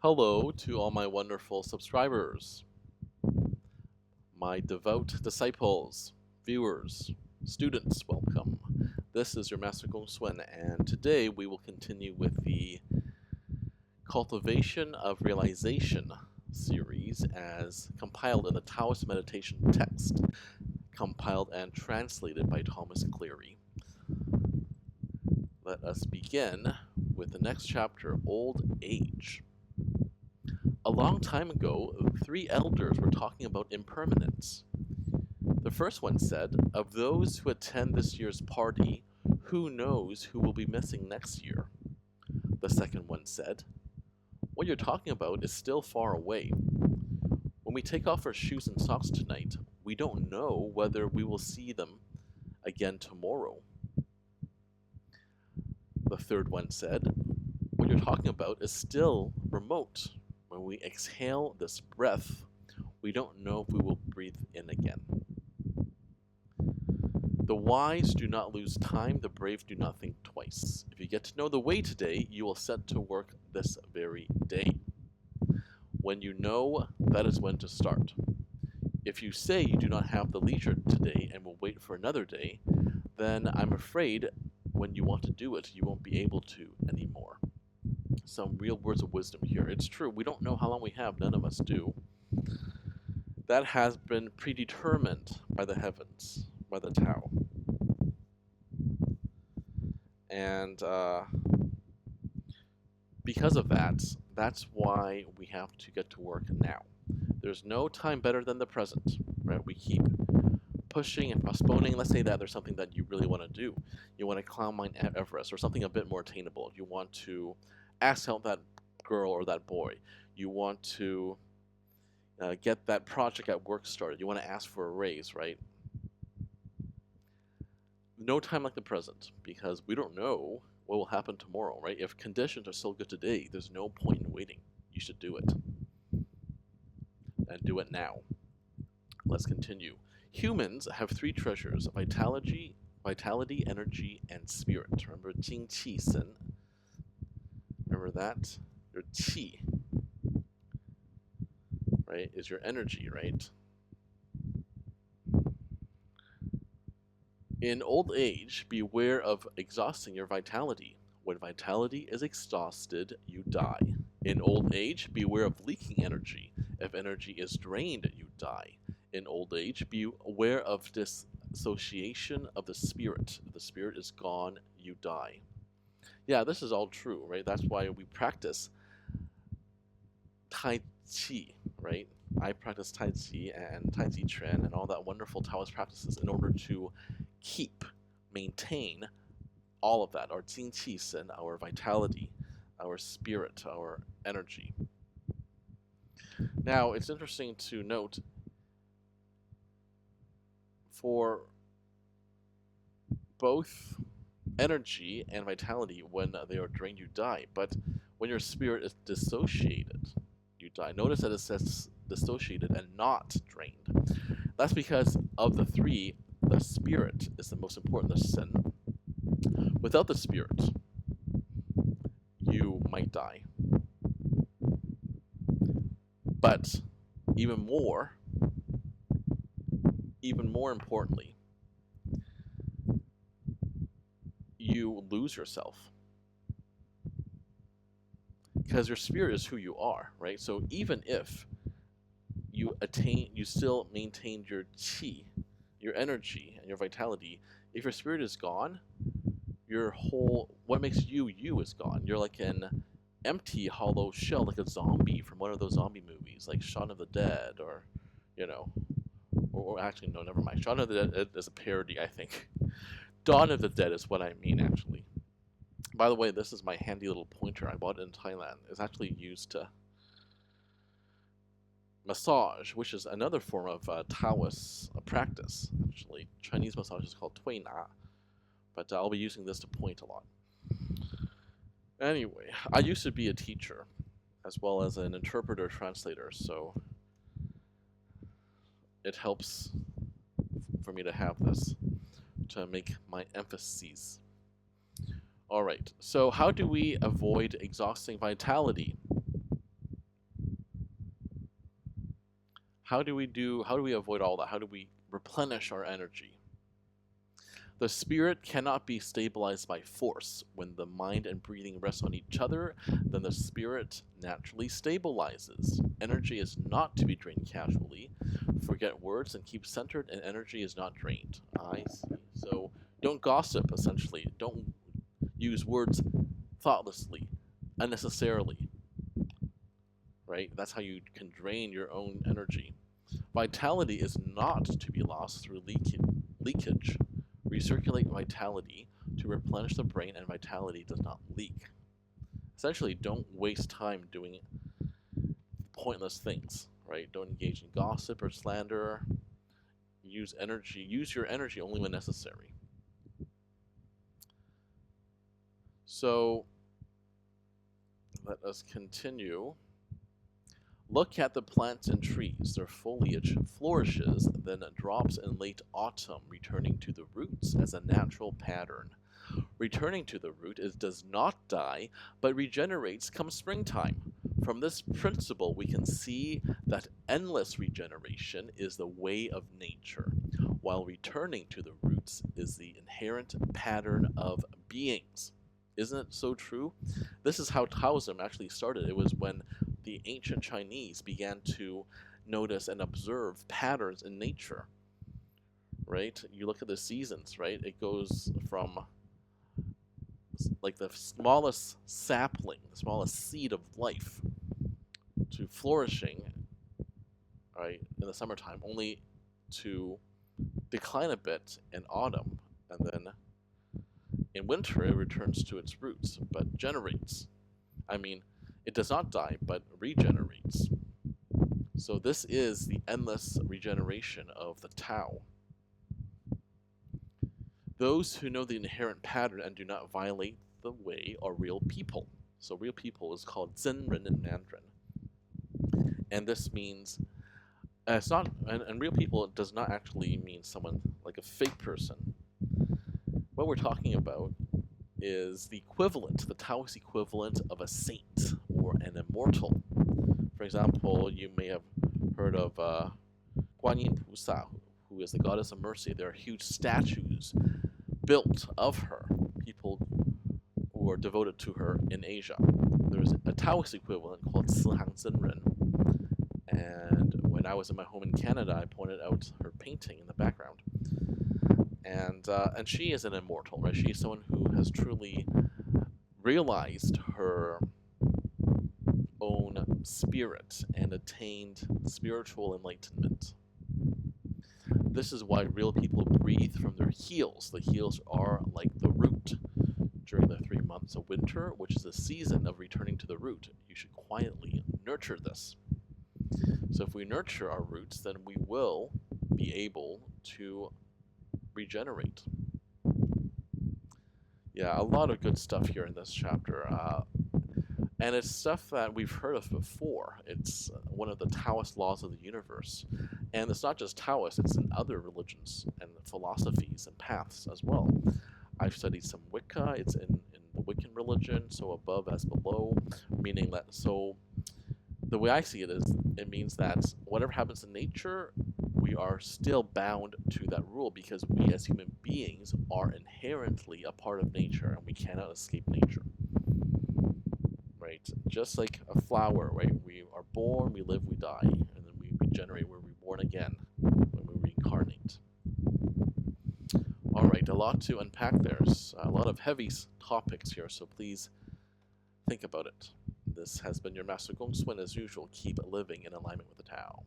Hello to all my wonderful subscribers, my devout disciples, viewers, students, welcome. This is your Master GongSun, and today we will continue with the Cultivation of Realization series as compiled in the Taoist meditation text, compiled and translated by Thomas Cleary. Let us begin with the next chapter, Old Age. A long time ago, three elders were talking about impermanence. The first one said, "Of those who attend this year's party, who knows who will be missing next year?" The second one said, "What you're talking about is still far away. When we take off our shoes and socks tonight, we don't know whether we will see them again tomorrow." The third one said, "What you're talking about is still remote. When we exhale this breath, we don't know if we will breathe in again. The wise do not lose time, the brave do not think twice. If you get to know the way today, you will set to work this very day. When you know, that is when to start. If you say you do not have the leisure today and will wait for another day, then I'm afraid when you want to do it, you won't be able to anymore." Some real words of wisdom here. It's true, we don't know how long we have, none of us do. That has been predetermined by the heavens, by the Tao. And because of that, that's why we have to get to work now. There's no time better than the present, right? We keep pushing and postponing. Let's say that there's something that you really want to do. You want to climb Mount Everest or something a bit more attainable. You want to ask out that girl or that boy. You want to get that project at work started. You want to ask for a raise, right? No time like the present, because we don't know what will happen tomorrow, right? If conditions are so good today, there's no point in waiting. You should do it. And do it now. Let's continue. Humans have three treasures: vitality, energy, and spirit. Remember Jing Qi Sen. Remember that? Your qi, right, is your energy, right? In old age, beware of exhausting your vitality. When vitality is exhausted, you die. In old age, beware of leaking energy. If energy is drained, you die. In old age, beware of dissociation of the spirit. If the spirit is gone, you die. Yeah, this is all true, right? That's why we practice Tai Chi, right? I practice Tai Chi and Tai Chi Chuan and all that wonderful Taoist practices in order to maintain all of that, our Jing Qi Sen, our vitality, our spirit, our energy. Now, it's interesting to note, for both energy and vitality, when they are drained, you die. But when your spirit is dissociated, you die. Notice that it says dissociated and not drained. That's because of the three, the spirit is the most important, the Sen. Without the spirit, you might die. But even more importantly, you lose yourself. Because your spirit is who you are, right? So even if you still maintained your qi, your energy, and your vitality, if your spirit is gone, what makes you is gone. You're like an empty, hollow shell, like a zombie from one of those zombie movies, like Shaun of the Dead, or, or actually, no, never mind. Shaun of the Dead is a parody, I think. Dawn of the Dead is what I mean, actually. By the way, this is my handy little pointer. I bought it in Thailand. It's actually used to massage, which is another form of Taoist practice. Actually, Chinese massage is called Tui Na, but I'll be using this to point a lot. Anyway, I used to be a teacher, as well as an interpreter translator, so it helps for me to have this, to make my emphases. Alright, so how do we avoid exhausting vitality? How do we avoid all that? How do we replenish our energy? The spirit cannot be stabilized by force. When the mind and breathing rest on each other, then the spirit naturally stabilizes. Energy is not to be drained casually. Forget words and keep centered, and energy is not drained. I see. So don't gossip, essentially. Don't use words thoughtlessly, unnecessarily. Right? That's how you can drain your own energy. Vitality is not to be lost through leakage. Recirculate vitality to replenish the brain, and vitality does not leak. Essentially, don't waste time doing pointless things, right? Don't engage in gossip or slander. Use your energy only when necessary. So, let us continue. Look at the plants and trees. Their foliage flourishes, then drops in late autumn, returning to the roots as a natural pattern. Returning to the root, it does not die, but regenerates come springtime. From this principle, we can see that endless regeneration is the way of nature, while returning to the roots is the inherent pattern of beings. Isn't it so true? This is how Taoism actually started. It was when the ancient Chinese began to notice and observe patterns in nature, right? You look at the seasons, right? It goes from like the smallest sapling, the smallest seed of life, to flourishing, right, in the summertime, only to decline a bit in autumn, and then in winter it returns to its roots, but generates. I mean, it does not die, but regenerates. So this is the endless regeneration of the Tao. Those who know the inherent pattern and do not violate the way are real people. So real people is called Zenren in Mandarin. And this means, it's not, and real people does not actually mean someone like a fake person. What we're talking about is the equivalent, the Taoist equivalent of a saint or an immortal. For example, you may have heard of Guanyin Pusa, who is the goddess of mercy. There are huge statues built of her, people who are devoted to her in Asia. There's a Taoist equivalent called Sihang Zenren, and when I was in my home in Canada, I pointed out her painting in the background. And she is an immortal, right? She is someone who has truly realized her own spirit and attained spiritual enlightenment. This is why real people breathe from their heels. The heels are like the root. During the 3 months of winter, which is the season of returning to the root, you should quietly nurture this. So if we nurture our roots, then we will be able to regenerate. Yeah, a lot of good stuff here in this chapter. And it's stuff that we've heard of before. It's one of the Taoist laws of the universe. And it's not just Taoist, it's in other religions and philosophies and paths as well. I've studied some Wicca, it's in the Wiccan religion, so above as below, meaning that, so the way I see it is, it means that whatever happens in nature, we are still bound to that rule because we as human beings are inherently a part of nature and we cannot escape nature. Right? Just like a flower, right? We are born, we live, we die, and then we regenerate, we're reborn again when we reincarnate. Alright, a lot to unpack there. A lot of heavy topics here, so please think about it. This has been your Master GongSun. As usual, keep living in alignment with the Tao.